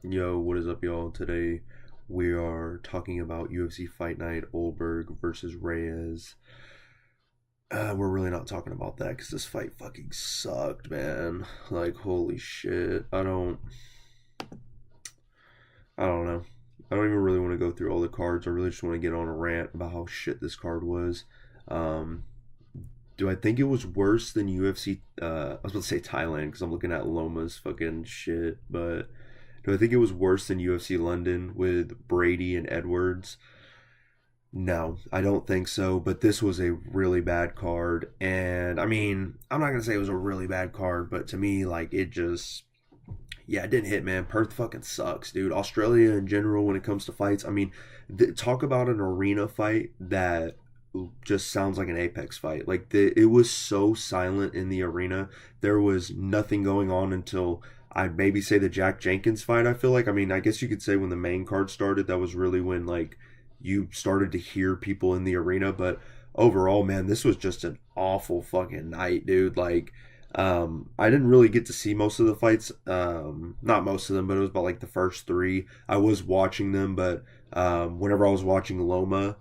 Yo, what is up, y'all? Today we are talking about UFC Fight Night Ulberg versus Reyes. We're really not talking about that because this fight fucking sucked, man. Like, holy shit. I don't know. I don't even really want to go through all the cards. I really just want to get on a rant about how shit this card was. Um, do I think it was worse than UFC? I was about to say Thailand because I'm looking at Loma's fucking shit, but do I think it was worse than UFC London with Brady and Edwards? No, I don't think so. But this was a really bad card, and I mean, I'm not gonna say it was a really bad card, but to me, like it just, yeah, it didn't hit, man. Perth fucking sucks, dude. Australia in general, when it comes to fights, I mean, talk about an arena fight that just sounds like an Apex fight. Like it was so silent in the arena. There was nothing going on until I'd maybe say the Jack Jenkins fight. I feel like, I mean, I guess you could say when the main card started, that was really when like you started to hear people in the arena. But overall, man, this was just an awful fucking night, dude. Like, I didn't really get to see most of the fights. Not most of them, but it was about like the first three. I was watching them, but whenever I was watching Loma,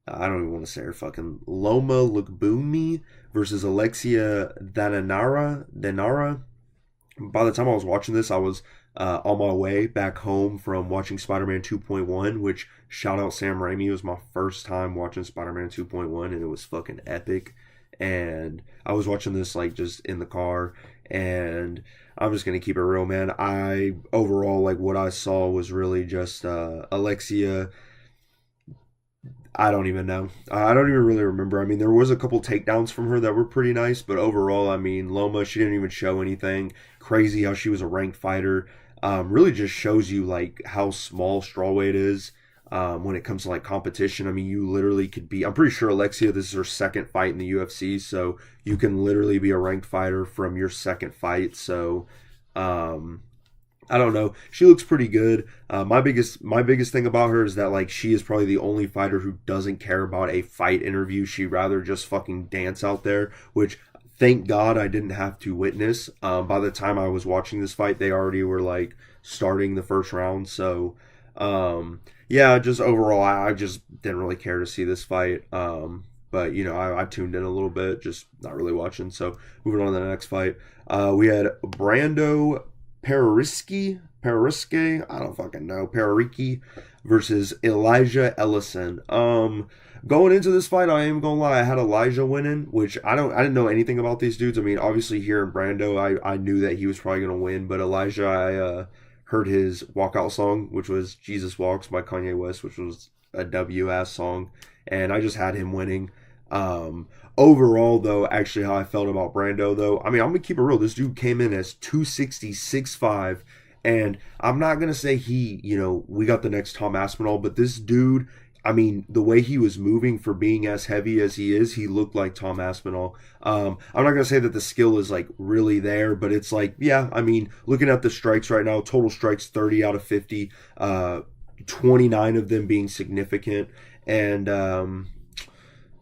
I don't even want to say her fucking Loma Lukbumi versus Alexia Danara. By the time I was watching this, I was on my way back home from watching Spider-Man 2.1, which shout out Sam Raimi. It was my first time watching Spider-Man 2.1, and it was fucking epic. And I was watching this like just in the car, and I'm just gonna keep it real, man. I overall like what I saw was really just Alexia. I don't even know. I don't even really remember. I mean, there was a couple takedowns from her that were pretty nice, but overall, I mean, Loma, she didn't even show anything. Crazy how she was a ranked fighter. Really just shows you like how small strawweight is when it comes to like competition. I mean, you literally could be. I'm pretty sure Alexia, this is her second fight in the UFC, so you can literally be a ranked fighter from your second fight. So, um, I don't know. She looks pretty good. My biggest thing about her is that like she is probably the only fighter who doesn't care about a fight interview. She'd rather just fucking dance out there, which thank God I didn't have to witness. By the time I was watching this fight, they already were like starting the first round. So yeah, just overall, I just didn't really care to see this fight. But you know, I tuned in a little bit, just not really watching. So moving on to the next fight, we had Brando Parariski, I don't fucking know, Parariki versus Elijah Ellison. Going into this fight, I am gonna lie, I had Elijah winning, which I didn't know anything about these dudes. I mean, obviously here in Brando, I knew that he was probably gonna win, but Elijah, I heard his walkout song, which was Jesus Walks by Kanye West, which was a W ass song, and I just had him winning. Overall, though, actually, how I felt about Brando, though, I mean, I'm gonna keep it real. This dude came in as 266.5, and I'm not gonna say we got the next Tom Aspinall, but this dude, I mean, the way he was moving for being as heavy as he is, he looked like Tom Aspinall. I'm not gonna say that the skill is like really there, but it's like, yeah, I mean, looking at the strikes right now, total strikes 30 out of 50, 29 of them being significant, and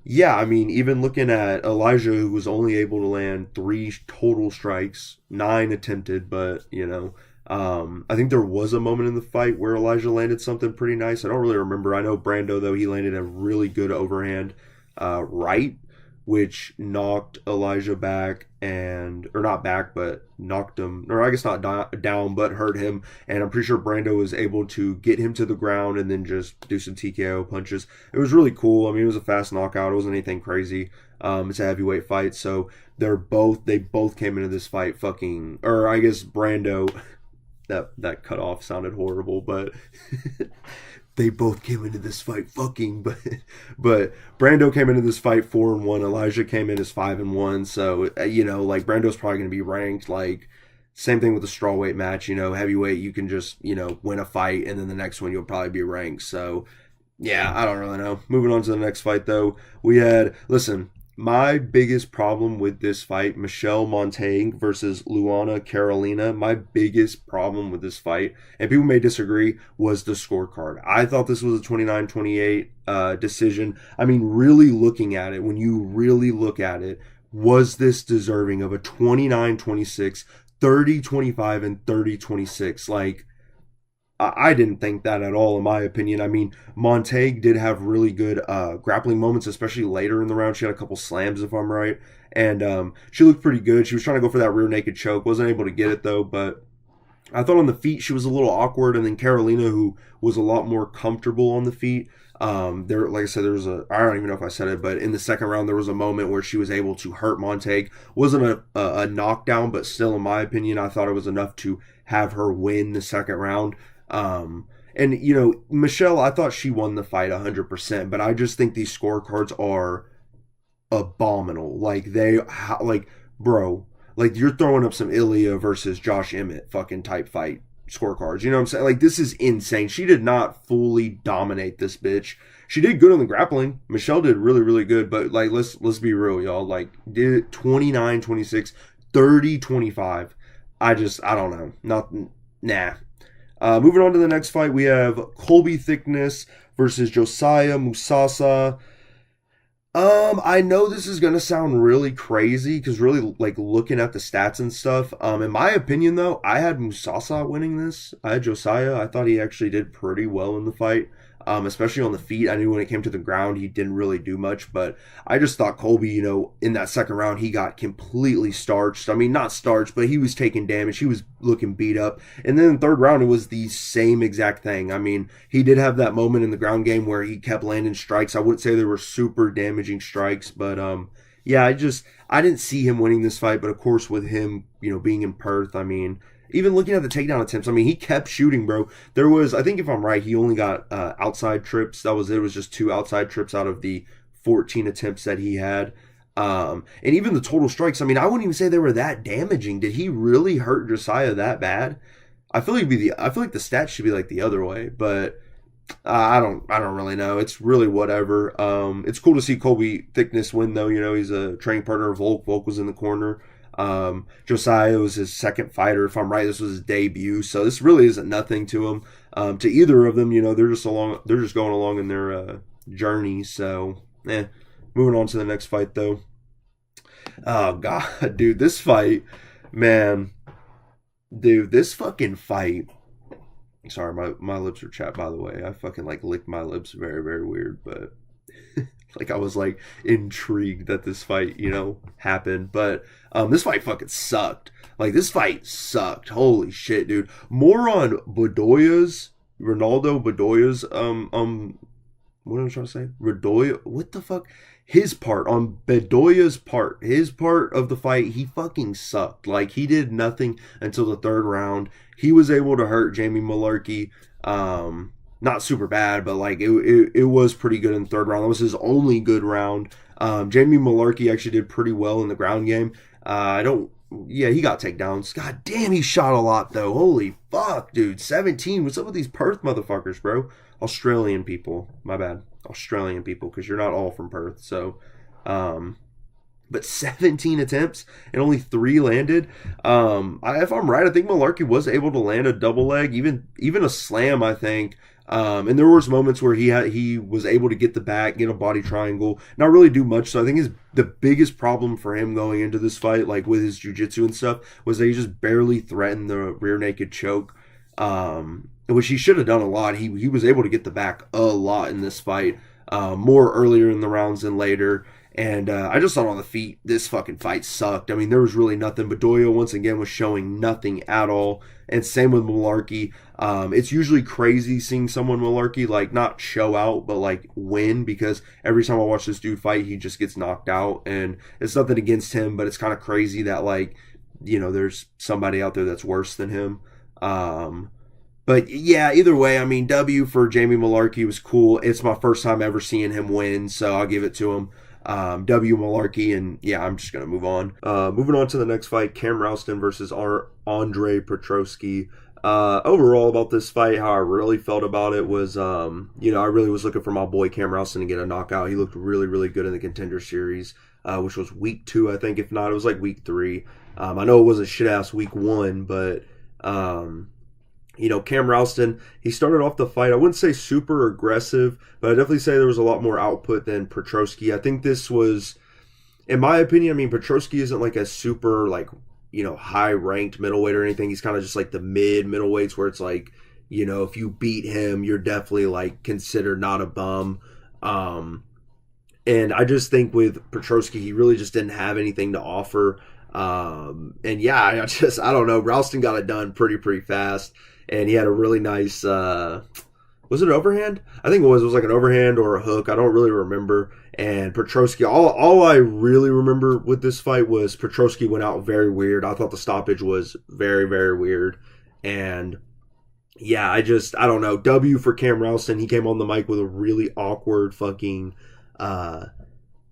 yeah, I mean, even looking at Elijah, who was only able to land three total strikes, nine attempted, but I think there was a moment in the fight where Elijah landed something pretty nice. I don't really remember. I know Brando though, he landed a really good overhand right, which knocked Elijah back or not back, but knocked him, or I guess not down, but hurt him. And I'm pretty sure Brando was able to get him to the ground and then just do some TKO punches. It was really cool. I mean, it was a fast knockout. It wasn't anything crazy. It's a heavyweight fight, so they both came into this fight fucking, or I guess Brando. That cut off sounded horrible, but they both came into this fight fucking, but Brando came into this fight 4-1. Elijah came in as 5-1. So like Brando's probably going to be ranked. Like same thing with the strawweight match. Heavyweight you can just win a fight and then the next one you'll probably be ranked. So yeah, I don't really know. Moving on to the next fight though, we had my biggest problem with this fight, Michelle Montaigne versus Luana Carolina, my biggest problem with this fight, and people may disagree, was the scorecard. I thought this was a 29-28 decision. I mean, really looking at it, when you really look at it, was this deserving of a 29-26, 30-25, and 30-26? Like, I didn't think that at all, in my opinion. I mean, Montague did have really good grappling moments, especially later in the round. She had a couple slams, if I'm right, and she looked pretty good. She was trying to go for that rear naked choke, wasn't able to get it though. But I thought on the feet she was a little awkward, and then Carolina, who was a lot more comfortable on the feet. There, like I said, there was I don't even know if I said it, but in the second round there was a moment where she was able to hurt Montague. Wasn't a knockdown, but still, in my opinion, I thought it was enough to have her win the second round. And Michelle, I thought she won the fight 100%, but I just think these scorecards are abominable. Bro, like you're throwing up some Ilya versus Josh Emmett fucking type fight scorecards. You know what I'm saying? Like this is insane. She did not fully dominate this bitch. She did good on the grappling. Michelle did really, really good, but like let's be real, y'all. Like did 29, 26, 30, 25. I don't know. Nah. Moving on to the next fight, we have Colby Thickness versus Josiah Musasa. I know this is gonna sound really crazy because really like looking at the stats and stuff. In my opinion though, I had Musasa winning this. I had Josiah. I thought he actually did pretty well in the fight. Especially on the feet. I knew when it came to the ground, he didn't really do much, but I just thought Colby, in that second round, he got completely starched. I mean, not starched, but he was taking damage. He was looking beat up. And then in the third round, it was the same exact thing. I mean, he did have that moment in the ground game where he kept landing strikes. I wouldn't say they were super damaging strikes, but yeah, I didn't see him winning this fight, but of course with him, being in Perth, I mean, even looking at the takedown attempts, I mean, he kept shooting, bro. There was, I think if I'm right, he only got outside trips. That was it. It was just 2 outside trips out of the 14 attempts that he had. And even the total strikes, I mean, I wouldn't even say they were that damaging. Did he really hurt Josiah that bad? I feel like the stats should be like the other way, but I don't really know. It's really whatever. It's cool to see Colby Thickness win though. He's a training partner of Volk. Volk was in the corner. Josiah was his second fighter, if I'm right. This was his debut, so this really isn't nothing to him. To either of them, they're just going along in their journey. So, moving on to the next fight, though. Oh God, dude, this fight, man, dude, this fucking fight. Sorry, my lips are chapped. By the way, I fucking like licked my lips, very, very weird, but. Like I was like intrigued that this fight, happened. But this fight fucking sucked. Like this fight sucked. Holy shit, dude. More on Ronaldo Bedoya's what am I trying to say? Bedoya, what the fuck? His part, on Bedoya's part, his part of the fight, he fucking sucked. Like he did nothing until the third round. He was able to hurt Jamie Mullarkey. Not super bad, but like it was pretty good in the third round. That was his only good round. Jamie Mullarkey actually did pretty well in the ground game. He got takedowns. God damn, he shot a lot though. Holy fuck, dude. 17. What's up with these Perth motherfuckers, bro? Australian people. My bad. Australian people, because you're not all from Perth. So, but 17 attempts and only 3 landed. If I'm right, I think Mullarkey was able to land a double leg, even a slam, I think. And there was moments where he was able to get the back, get a body triangle, not really do much. So I think the biggest problem for him going into this fight, like with his jiu-jitsu and stuff, was that he just barely threatened the rear naked choke, which he should have done a lot. He was able to get the back a lot in this fight, more earlier in the rounds than later. And I just thought on the feet, this fucking fight sucked. I mean, there was really nothing. Bedoya, once again, was showing nothing at all. And same with Mullarkey. It's usually crazy seeing someone Mullarkey, like, not show out, but, like, win. Because every time I watch this dude fight, he just gets knocked out. And it's nothing against him, but it's kind of crazy that, like, there's somebody out there that's worse than him. But, yeah, either way, I mean, W for Jamie Mullarkey was cool. It's my first time ever seeing him win, so I'll give it to him. W Mullarkey, and yeah, I'm just gonna move on. Moving on to the next fight, Cam Ralston versus Andre Petroski. Overall about this fight, how I really felt about it was, I really was looking for my boy Cam Ralston to get a knockout. He looked really, really good in the Contender Series, which was week 2, I think. If not, it was like week 3. I know it was a shit ass week 1, but Cam Ralston, he started off the fight, I wouldn't say super aggressive, but I'd definitely say there was a lot more output than Petroski. I think this was, in my opinion, I mean, Petroski isn't like a super, like, high-ranked middleweight or anything. He's kind of just like the mid-middleweights where it's like, if you beat him, you're definitely like considered not a bum. Um, and I just think with Petrosky, he really just didn't have anything to offer. And yeah, I don't know. Ralston got it done pretty fast, and he had a really nice. Was it an overhand? I think it was. It was like an overhand or a hook. I don't really remember. And Petrosky, all I really remember with this fight was Petrosky went out very weird. I thought the stoppage was very weird, and yeah, I don't know. W for Cam Ralston. He came on the mic with a really awkward fucking uh,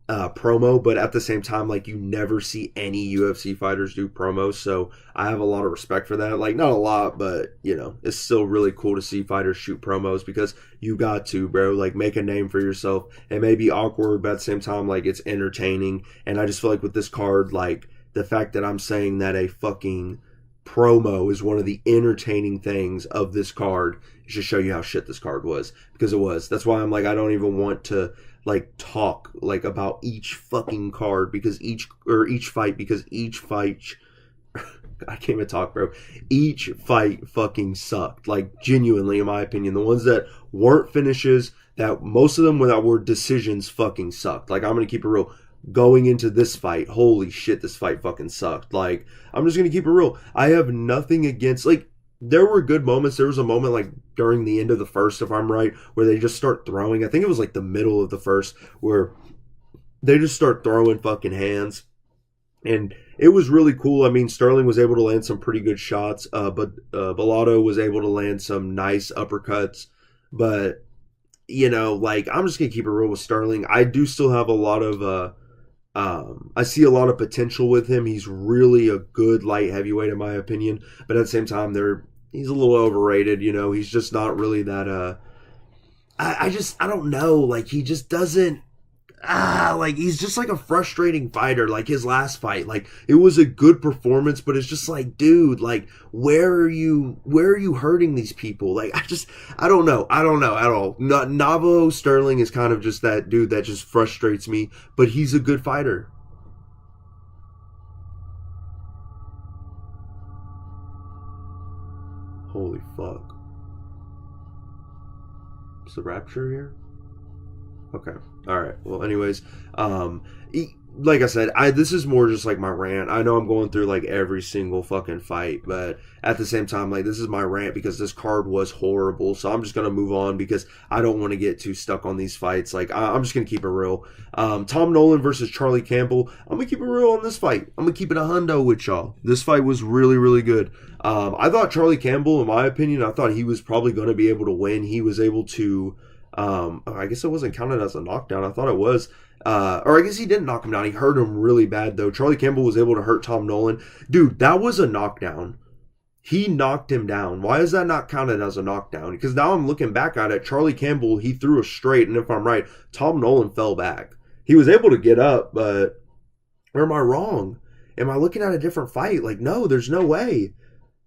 promo, but at the same time, like you never see any UFC fighters do promos, so I have a lot of respect for that. Like not a lot, but it's still really cool to see fighters shoot promos because you got to, bro. Like make a name for yourself. It may be awkward, but at the same time, like it's entertaining. And I just feel like with this card, like the fact that I'm saying that a fucking promo is one of the entertaining things of this card is to show you how shit this card was, because it was. That's why I'm like I don't even want to like talk like about each fucking card because each fight I can't even talk, bro. Each fight fucking sucked. Like genuinely, in my opinion, the ones that weren't finishes, that most of them that were decisions fucking sucked. Like I'm gonna keep it real. Going into this fight, holy shit, this fight fucking sucked. Like I'm just gonna keep it real. I have nothing against like there were good moments. There was a moment like during the end of the first, if I'm right, where they just start throwing. I think it was like the middle of the first where they just start throwing fucking hands. And it was really cool. I mean, Sterling was able to land some pretty good shots, but Bellato was able to land some nice uppercuts. But, like, I'm just going to keep it real with Sterling. I do still have a lot of, I see a lot of potential with him. He's really a good light heavyweight, in my opinion. But at the same time, he's a little overrated. He's just not really that, I don't know. Like, he just doesn't, like he's just like a frustrating fighter. Like his last fight, like it was a good performance, but it's just like, dude, like where are you hurting these people? Like I don't know at all. Navo Sterling is kind of just that dude that just frustrates me, but he's a good fighter. Holy fuck. Is the rapture here? Okay. All right. Well, anyways, like I said, this is more just like my rant. I know I'm going through like every single fucking fight, but at the same time, like this is my rant because this card was horrible. So I'm just gonna move on because I don't want to get too stuck on these fights. Like I'm just gonna keep it real. Tom Nolan versus Charlie Campbell. I'm gonna keep it real on this fight. I'm gonna keep it a hundo with y'all. This fight was really good. I thought Charlie Campbell, in my opinion, I thought he was probably going to be able to win. He was able to. I guess it wasn't counted as a knockdown. I thought it was. Or I guess he didn't knock him down. He hurt him really bad, though. Charlie Campbell was able to hurt Tom Nolan. Dude, that was a knockdown. He knocked him down. Why is that not counted as a knockdown? Because now I'm looking back at it. Charlie Campbell, he threw a straight, and if I'm right, Tom Nolan fell back. He was able to get up, but or am I wrong? Am I looking at a different fight? Like, no, there's no way.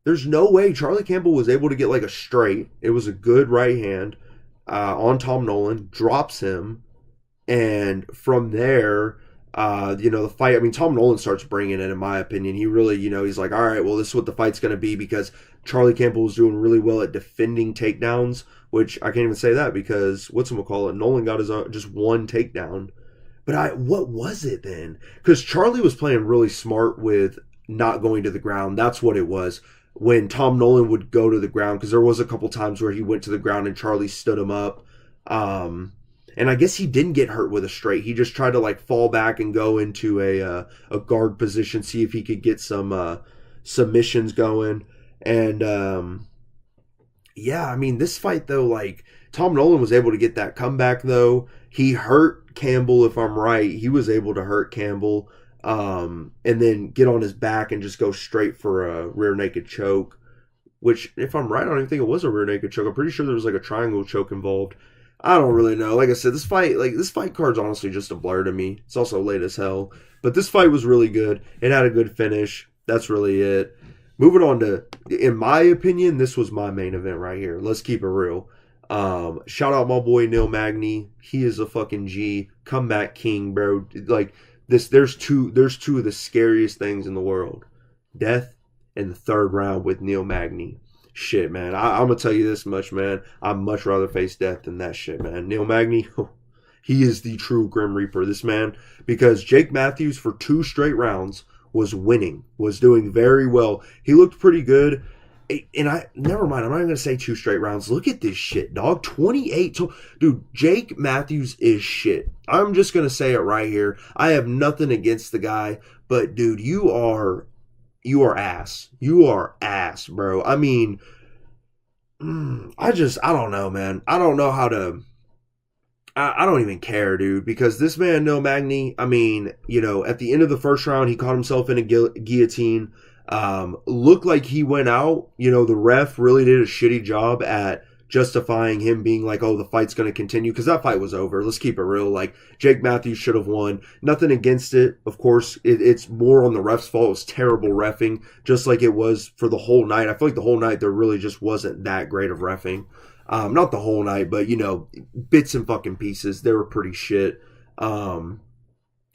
There's no way Charlie Campbell was able to get like a straight. It was a good right hand. On Tom Nolan, drops him, and from there, the fight. I mean, Tom Nolan starts bringing it. In my opinion, he really, he's like, all right, well, this is what the fight's going to be because Charlie Campbell was doing really well at defending takedowns, which I can't even say that because whatchamacallit, Nolan got his own, just one takedown. But what was it then? Because Charlie was playing really smart with not going to the ground. That's what it was. When Tom Nolan would go to the ground, because there was a couple times where he went to the ground and Charlie stood him up. And I guess he didn't get hurt with a straight. He just tried to like fall back and go into a guard position, see if he could get some submissions going. And yeah, I mean, this fight though, like Tom Nolan was able to get that comeback though. He hurt Campbell, if I'm right. He was able to hurt Campbell. And then get on his back and just go straight for a rear naked choke, which, if I'm right, I don't even think it was a rear naked choke. I'm pretty sure there was like a triangle choke involved. I don't really know. Like I said, this fight card's honestly just a blur to me. It's also late as hell, but this fight was really good. It had a good finish. That's really it. Moving on to, in my opinion, this was my main event right here. Let's keep it real. Shout out my boy Neil Magny. He is a fucking G. Comeback king, bro. Like, there's two of the scariest things in the world. Death in the third round with Neil Magny. Shit, man. I'm gonna tell you this much, man. I'd much rather face death than that shit, man. Neil Magny, he is the true Grim Reaper. This man, because Jake Matthews for 2 straight rounds was winning, was doing very well. He looked pretty good. And I never mind. I'm not even gonna say 2 straight rounds. Look at this shit, dog. 28. Dude, Jake Matthews is shit. I'm just gonna say it right here. I have nothing against the guy, but dude, you are ass. You are ass, bro. I mean, I don't know, man. I don't know how to. I don't even care, dude, because this man, No Magny, I mean, at the end of the first round, he caught himself in a guillotine. Looked like he went out. The ref really did a shitty job at justifying him being like, oh, the fight's going to continue, because that fight was over. Let's keep it real. Like, Jake Matthews should have won. Nothing against it. Of course, it's more on the ref's fault. It was terrible reffing, just like it was for the whole night. I feel like the whole night there really just wasn't that great of reffing. Not the whole night, but, bits and fucking pieces. They were pretty shit. And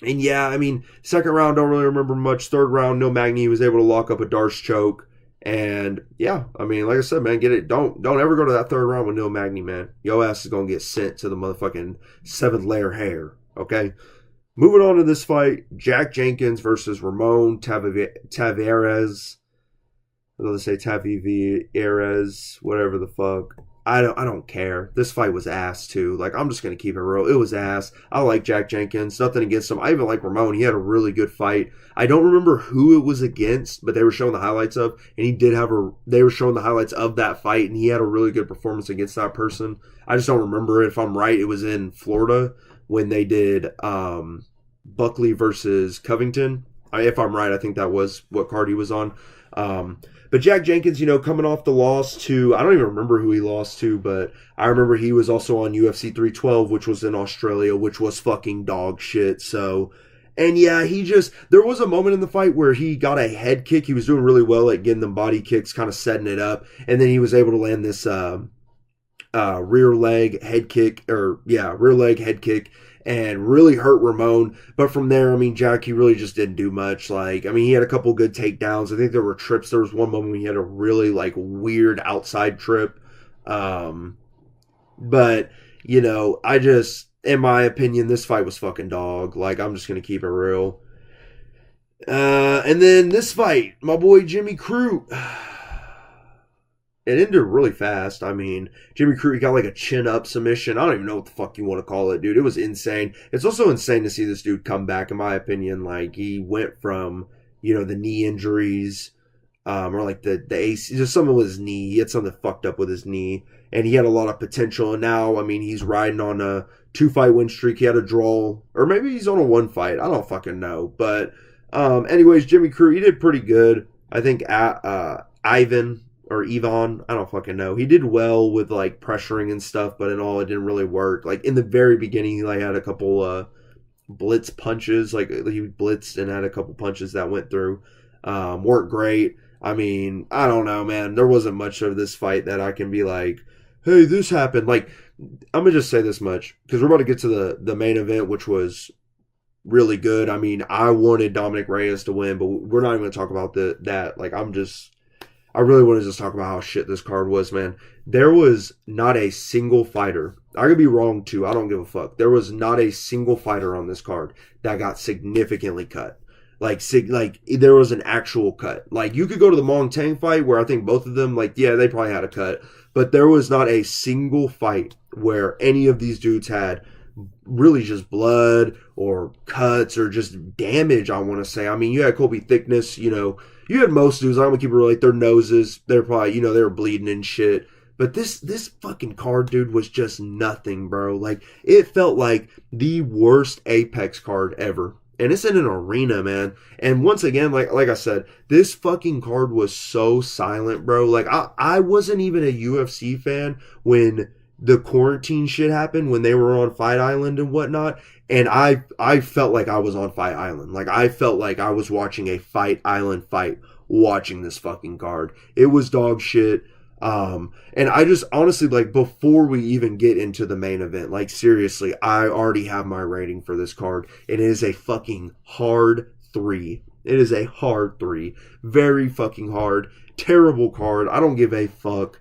yeah, I mean, second round, don't really remember much. Third round, No Magny was able to lock up a Darce choke. And yeah, I mean, like I said, man, get it. Don't ever go to that third round with No Magny, man. Yo ass is going to get sent to the motherfucking 7th layer hair. Okay. Moving on to this fight, Jack Jenkins versus Ramon Taveras. I'm going to say Taveras, whatever the fuck. I don't care. This fight was ass too. Like, I'm just gonna keep it real. It was ass. I like Jack Jenkins. Nothing against him. I even like Ramon. He had a really good fight. I don't remember who it was against, but they were showing the highlights of, and he did have they were showing the highlights of that fight, and he had a really good performance against that person. I just don't remember it. If I'm right, it was in Florida when they did Buckley versus Covington. If I'm right, I think that was what card he was on. But Jack Jenkins, coming off the loss to, I don't even remember who he lost to, but I remember he was also on UFC 312, which was in Australia, which was fucking dog shit. So, and yeah, there was a moment in the fight where he got a head kick. He was doing really well at getting them body kicks, kind of setting it up. And then he was able to land this rear leg head kick, and really hurt Ramon. But from there, I mean, Jack, he really just didn't do much. Like, I mean, he had a couple good takedowns. I think there were trips. There was one moment when he had a really, like, weird outside trip. But, in my opinion, this fight was fucking dog. Like, I'm just going to keep it real. And then this fight, my boy Jimmy Crute. It ended really fast. I mean, Jimmy Crute got like a chin-up submission. I don't even know what the fuck you want to call it, dude. It was insane. It's also insane to see this dude come back, in my opinion. Like, he went from, the knee injuries, or like the AC, just something with his knee. He had something fucked up with his knee, and he had a lot of potential. And now, I mean, he's riding on a 2-fight win streak. He had a draw, or maybe he's on a 1-fight. I don't fucking know. But, anyways, Jimmy Crute, he did pretty good. I think Ivan, I don't fucking know. He did well with like pressuring and stuff, but in all, it didn't really work. Like in the very beginning, he like had a couple blitz punches. Like he blitzed and had a couple punches that went through. Weren't great. I mean, I don't know, man. There wasn't much of this fight that I can be like, hey, this happened. Like, I'm gonna just say this much because we're about to get to the main event, which was really good. I mean, I wanted Dominic Reyes to win, but we're not even gonna talk about that. Like, I really want to just talk about how shit this card was, man. There was not a single fighter. I could be wrong, too. I don't give a fuck. There was not a single fighter on this card that got significantly cut. Like there was an actual cut. Like, you could go to the Mong Tang fight where I think both of them, like, yeah, they probably had a cut. But there was not a single fight where any of these dudes had really just blood or cuts or just damage, I want to say. I mean, you had Kobe Thickness, you had most dudes, I'm gonna keep it real, like their noses, they're probably, they were bleeding and shit. But this fucking card, dude, was just nothing, bro. Like, it felt like the worst Apex card ever. And it's in an arena, man. And once again, like I said, this fucking card was so silent, bro. Like, I wasn't even a UFC fan when the quarantine shit happened, when they were on Fight Island and whatnot. And I felt like I was on Fight Island. Like, I felt like I was watching a Fight Island fight watching this fucking card. It was dog shit. And I just honestly, like, before we even get into the main event, like, seriously, I already have my rating for this card. And it is a fucking hard 3. It is a hard 3. Very fucking hard. Terrible card. I don't give a fuck.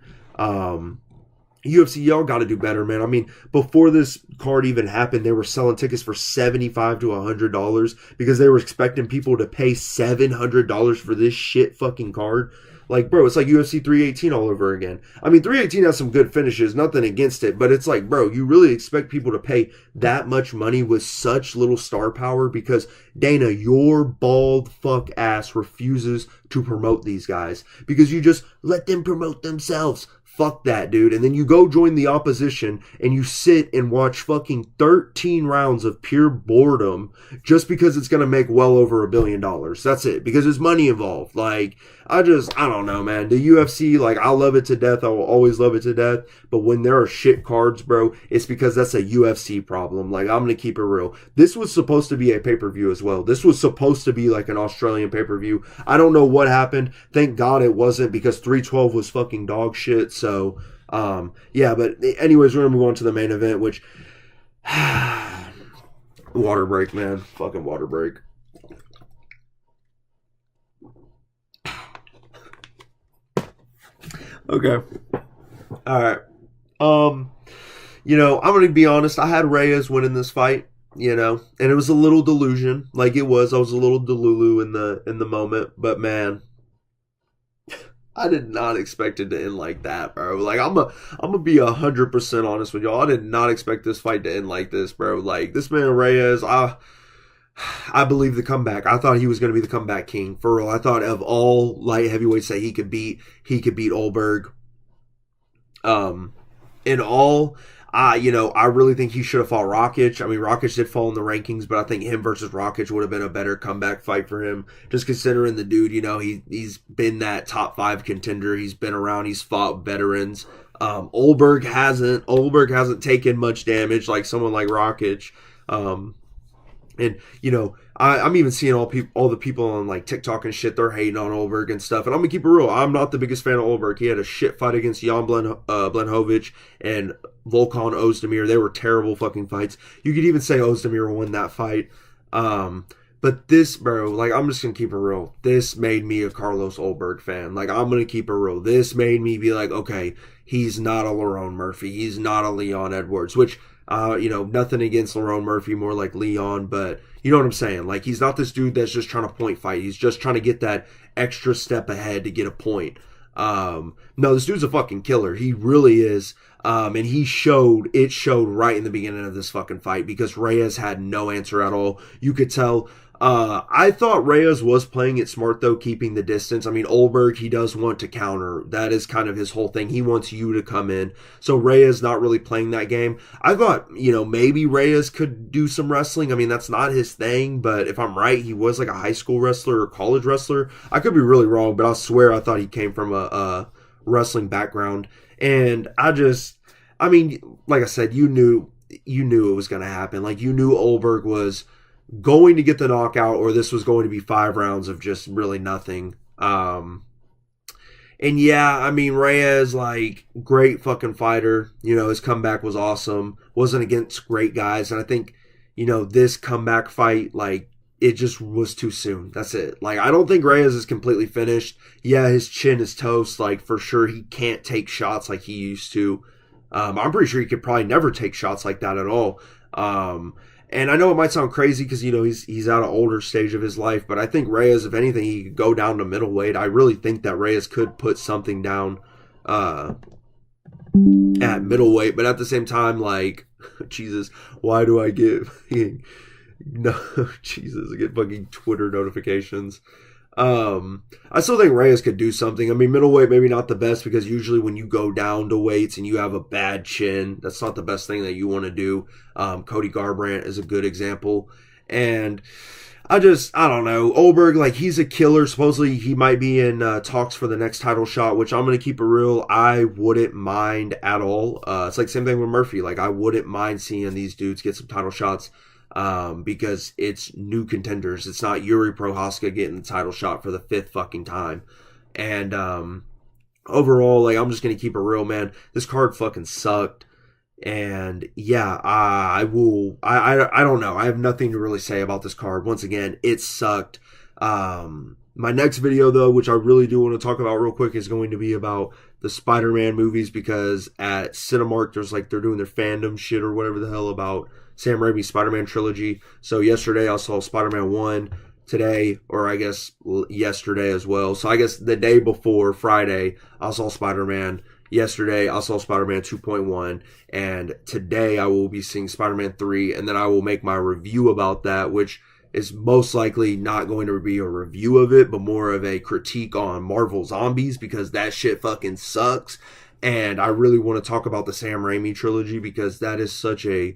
UFC, y'all got to do better, man. I mean, before this card even happened, they were selling tickets for $75 to $100 because they were expecting people to pay $700 for this shit fucking card. Like, bro, it's like UFC 318 all over again. I mean, 318 has some good finishes, nothing against it, but it's like, bro, you really expect people to pay that much money with such little star power? Because, Dana, your bald fuck ass refuses to promote these guys because you just let them promote themselves. Fuck that, dude. And then you go join the opposition and you sit and watch fucking 13 rounds of pure boredom just because it's going to make well over $1 billion. That's it. Because there's money involved. Like, I don't know, man. The UFC, like, I love it to death. I will always love it to death. But when there are shit cards, bro, it's because that's a UFC problem. Like, I'm going to keep it real. This was supposed to be a pay-per-view as well. This was supposed to be like an Australian pay-per-view. I don't know what happened. Thank God it wasn't because 312 was fucking dog shit. So, yeah, but anyways, we're going to move on to the main event, which water break, man. Fucking water break. Okay. All right. You know, I'm going to be honest. I had Reyes winning this fight, you know, and it was a little delusion. Like it was. I was a little delulu in the moment, but man, I did not expect it to end like that, bro. Like I'm gonna be 100% honest with y'all. I did not expect this fight to end like this, bro. Like this man Reyes, I believe the comeback. I thought he was going to be the comeback king for real. I thought of all light heavyweights that he could beat Ulberg. In all, you know, I really think he should have fought Rakic. I mean, Rakic did fall in the rankings, but I think him versus Rakic would have been a better comeback fight for him. Just considering the dude, you know, he's been that top 5 contender. He's been around. He's fought veterans. Ulberg hasn't taken much damage like someone like Rakic. And, you know, I'm even seeing all the people on, like, TikTok and shit, they're hating on Ulberg and stuff. And I'm going to keep it real. I'm not the biggest fan of Ulberg. He had a shit fight against Jan Blachowicz and Volkan Ozdemir. They were terrible fucking fights. You could even say Ozdemir won that fight. But this, bro, like, I'm just going to keep it real. This made me a Carlos Ulberg fan. Like, I'm going to keep it real. This made me be like, okay, he's not a Lerone Murphy. He's not a Leon Edwards, which... you know, nothing against Lerone Murphy, more like Leon, but you know what I'm saying? Like, he's not this dude that's just trying to point fight. He's just trying to get that extra step ahead to get a point. No, this dude's a fucking killer. He really is. And it showed right in the beginning of this fucking fight because Reyes had no answer at all. You could tell. I thought Reyes was playing it smart though, keeping the distance. I mean, Ulberg, he does want to counter. That is kind of his whole thing. He wants you to come in. So Reyes not really playing that game. I thought, you know, maybe Reyes could do some wrestling. I mean, that's not his thing, but if I'm right, he was like a high school wrestler or college wrestler. I could be really wrong, but I swear I thought he came from a wrestling background. And I mean, like I said, you knew it was going to happen. Like, you knew Ulberg was going to get the knockout or this was going to be 5 rounds of just really nothing. And yeah, I mean, Reyes, like, great fucking fighter. You know, his comeback was awesome. Wasn't against great guys. And I think, you know, this comeback fight, like, it just was too soon. That's it. Like, I don't think Reyes is completely finished. Yeah, his chin is toast. Like, for sure, he can't take shots like he used to. I'm pretty sure he could probably never take shots like that at all. And I know it might sound crazy because, you know, he's at an older stage of his life, but I think Reyes, if anything, he could go down to middleweight. I really think that Reyes could put something down at middleweight, but at the same time, like, Jesus, why do I get no, Jesus, I get fucking Twitter notifications. I still think Reyes could do something. I mean, middleweight maybe not the best because usually when you go down to weights and you have a bad chin, that's not the best thing that you want to do. Cody Garbrandt is a good example. And I don't know. Ulberg, like, he's a killer. Supposedly he might be in talks for the next title shot, which I'm going to keep it real. I wouldn't mind at all. It's like same thing with Murphy. Like, I wouldn't mind seeing these dudes get some title shots. Because it's new contenders. It's not Yuri Prohaska getting the title shot for the 5th fucking time. And overall, like, I'm just gonna keep it real, man. This card fucking sucked. And yeah, I don't know. I have nothing to really say about this card. Once again, it sucked. My next video, though, which I really do want to talk about real quick, is going to be about the Spider-Man movies, because at Cinemark, they're doing their fandom shit or whatever the hell about Sam Raimi's Spider-Man trilogy. So yesterday I saw Spider-Man 1, today, or I guess yesterday as well. So I guess the day before, Friday, I saw Spider-Man. Yesterday I saw Spider-Man 2.1, and today I will be seeing Spider-Man 3, and then I will make my review about that, which is most likely not going to be a review of it, but more of a critique on Marvel Zombies, because that shit fucking sucks. And I really want to talk about the Sam Raimi trilogy, because that is such a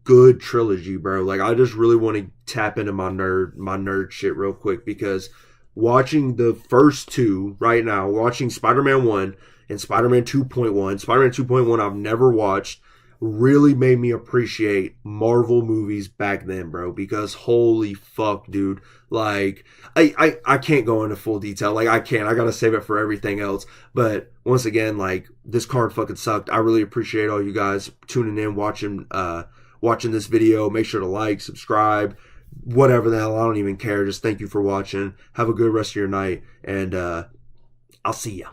good trilogy, bro. Like, I just really want to tap into my nerd shit real quick, because watching the first two right now, watching Spider-Man 1 and Spider-Man 2.1, Spider-Man 2.1 I've never watched, really made me appreciate Marvel movies back then, bro, because holy fuck, dude. Like, I can't go into full detail. Like, I gotta save it for everything else. But once again, like, this card fucking sucked. I really appreciate all you guys tuning in, watching this video. Make sure to like, subscribe, whatever the hell, I don't even care. Just thank you for watching. Have a good rest of your night, and I'll see ya.